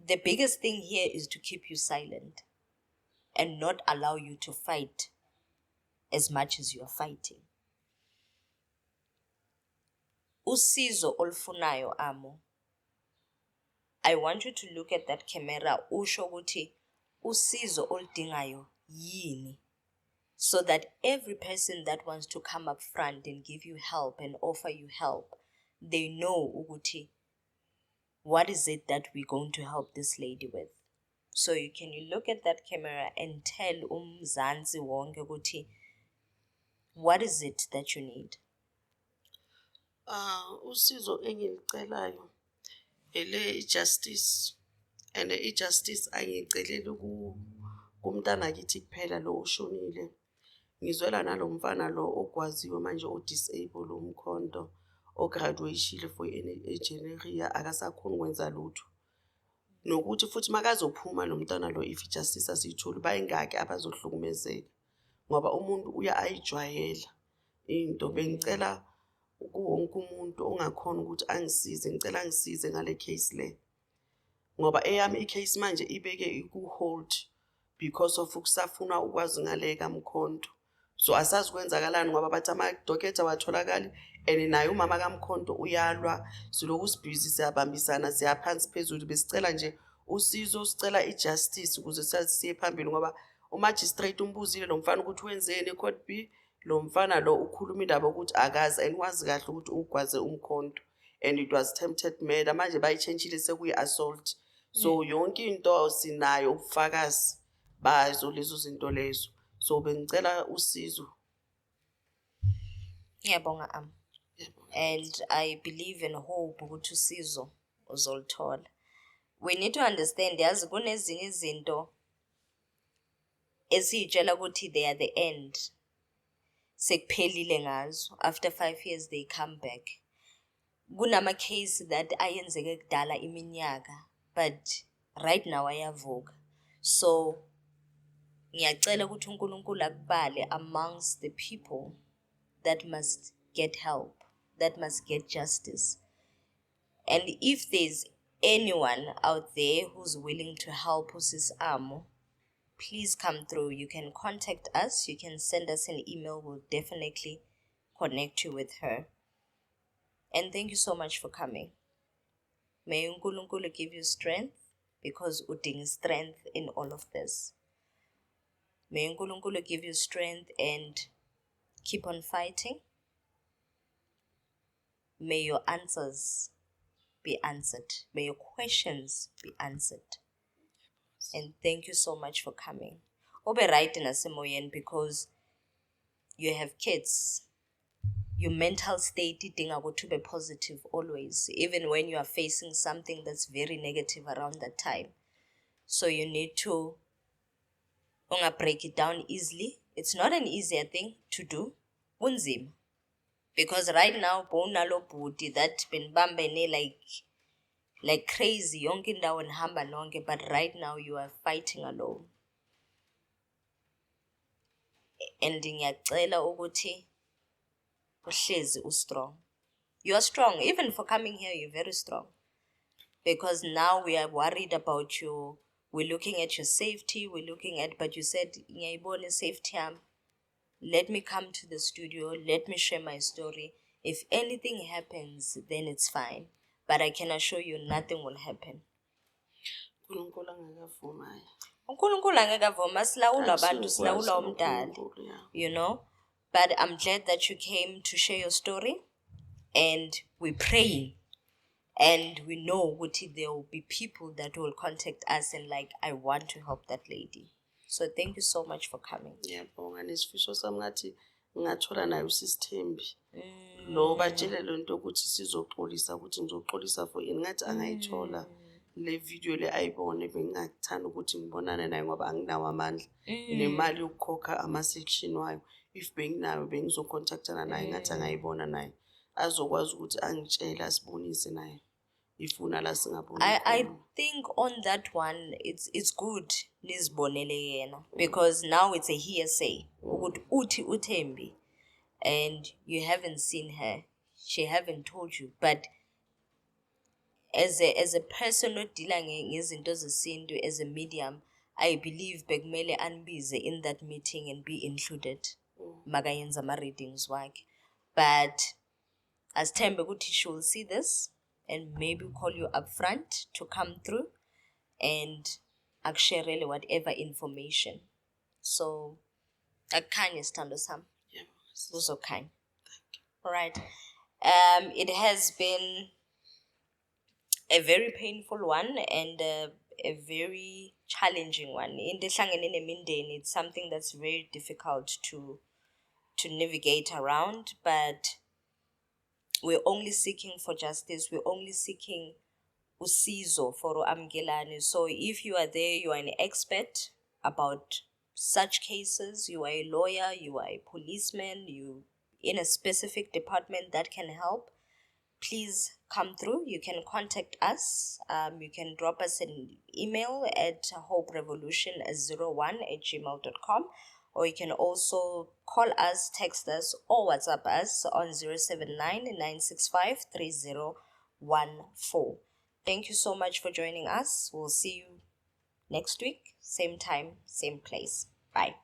the biggest thing here is to keep you silent and not allow you to fight as much as you are fighting. Usizo olufunayo Amo, I want you to look at that camera usho ukuthi usizo oludingayo yini, so that every person that wants to come up front and give you help and offer you help, they know ukuthi what is it that we're going to help this lady with. So you look at that camera and tell umzansi wonke ukuthi what is it that you need. Usizo engilicelayo ele justice and justice angiceleli kumntana kithi kuphela lo ushonile. Ngizwela nalomfana lo ogwaziwe manje o-disable umkhonto ograduate for engineering akasakhona ukwenza lutho. Nokuthi futhi makazophuma nomntana lo if justice asiyitholi bayingaki abazohlukumezeka ngoba umuntu uya ayijwayela into. Bengicela wonke umuntu ongakhona ukuthi angisize ngicela angisize ngale case le ngoba eyami i-case manje ibeke ku-hold because of ukusafuna ukwazi ngale kaMkhonto. So asazi kwenzakalani ngoba bathi amadoketa watholakala and naye umama kaMkhonto uyalwa siloku sibhizi siyabambisana siyaphansi phezulu besicela nje usizo sicela ijustice ukuze siye phambili ngoba umagistrate umbuzile lo mfana ukuthi wenzeni ecourt B lo mfana lo ukhuluma indaba ukuthi akazi and wazi kahle ukuthi ugwaze umkhonto and it was attempted murder, manje bayitshentshile sekuyi-assault. So yonke into sinayo ubufakazi bazo lezo zinto lezo. So bengicela usizo. Ngiyabonga and I believe and hope ukuthi usizo uzolithola. We need to understand yazi kunezinye izinto esiyitshela ukuthi they are the end. Sekuphelile ngazo. After 5 years they come back. Kunama case that ayenzeke kudala iminyaka but right now ayavuka. So ngiyacela ukuthi uNkulunkulu akubale amongst the people that must get help, that must get justice. And if there's anyone out there who's willing to help Sis Amo, please come through. You can contact us. You can send us an email. We'll definitely connect you with her. And thank you so much for coming. May uNkulunkulu give you strength because udinga strength in all of this. May uNkulunkulu give you strength and keep on fighting. May your answers be answered. May your questions be answered. And thank you so much for coming. Obe right nasemoyeni because you have kids. Your mental state idinga ukuthi ube positive always, even when you are facing something that's very negative around that time. So you need to break it down easily. It's not an easier thing to do. Unzima. Because right now, bonalo booty that been bambene like crazy, yonke indawo nihamba nonke, but right now you are fighting alone. And ngiyacela ukuthi uhlezi strong. You are strong. Even for coming here, you're very strong. Because now we are worried about you. We're looking at your safety. We're looking at, but you said, ngiyayibona safety yami. Let me come to the studio. Let me share my story. If anything happens, then it's fine. But I can assure you nothing will happen. uNkulunkulu angekavuma silawula abantu silawula umdali, you know. But I'm glad that you came to share your story, and we're praying, and we know there will be people that will contact us and like, I want to help that lady. So thank you so much for coming. Ngiyabonga nesifiso sami ngathi ngathola nayo usisithembi. Lo batshele lento ukuthi sizoxolisa ukuthi ngizoxolisa for ini ngathi angayithola le video le ayibone bengathanda ukuthi ngibonane naye ngoba anginawo amandla nemali yokukhokha ama-section wayo. If benginayo bengizocontactana naye ngathi angayibona naye azokwazi ukuthi angitshele asibonise naye. I think on that one it's good nizibonele yena because now it's a hearsay ukuthi uthi uThembi and you haven't seen her, she haven't told you, but as a person odila ngezinto zesintu, as a medium, I believe bekumele anbize in that meeting and be included makayenza ama readings wakhe. But as Thembi ukuthi she will see this and maybe call you up front to come through and akushare whatever information. So akukhanye sithando sami. Uzokhanya. All right. It has been a very painful one and a very challenging one. Into ehlangene nemindeni, it's something that's very difficult to navigate around, but we're only seeking for justice. We're only seeking usizo for amgelani. So if you are there, you are an expert about such cases, you are a lawyer, you are a policeman, you in a specific department that can help, please come through. You can contact us. You can drop us an email at hoperevolution01@gmail.com. Or you can also call us, text us, or WhatsApp us on 079-965-3014. Thank you so much for joining us. We'll see you next week, same time, same place. Bye.